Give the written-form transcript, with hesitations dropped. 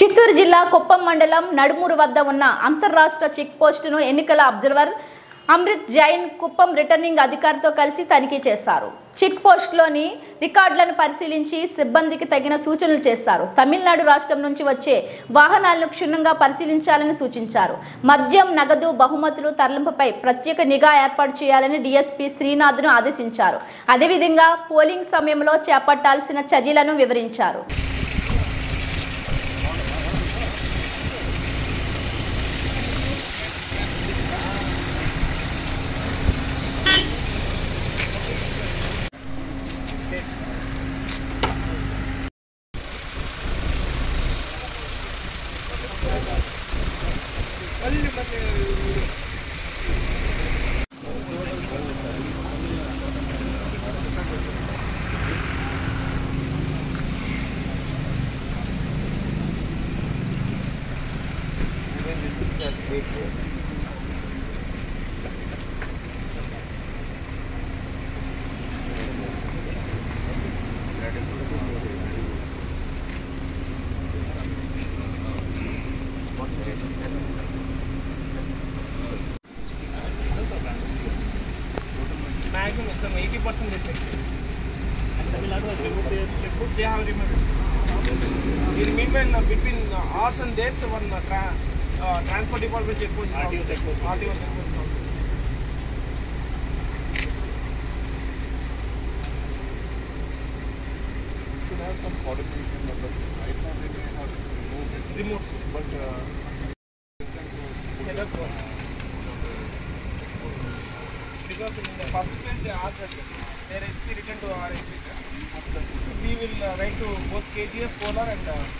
చిత్తూరు జిల్లా కుప్పం మండలం నడుమూరు వద్ద ఉన్న అంతర్రాష్ట్ర చెక్ పోస్టును ఎన్నికల అబ్జర్వర్ అమృత్ జైన్ కుప్పం రిటర్నింగ్ అధికారితో కలిసి తనిఖీ చేశారు. చెక్ పోస్టులోని రికార్డులను పరిశీలించి సిబ్బందికి తగిన సూచనలు చేశారు. తమిళనాడు రాష్ట్రం నుంచి వచ్చే వాహనాలను క్షుణ్ణంగా పరిశీలించాలని సూచించారు. మద్యం, నగదు, బహుమతులు తరలింపుపై ప్రత్యేక నిఘా ఏర్పాటు చేయాలని డీఎస్పీ శ్రీనాథ్ను ఆదేశించారు. అదేవిధంగా పోలింగ్ సమయంలో చేపట్టాల్సిన చర్యలను వివరించారు. Maximum some 80% they fix it. And Tamil Nadu they have removed it. In the meanwhile, between us and this one transport department checkpost checkpost also. Should have some coordination, but right now they may have removed it, but set up because in the first phase they asked us, their SP returned to our SP sir. We will write to both KGF, Kolar and Raman,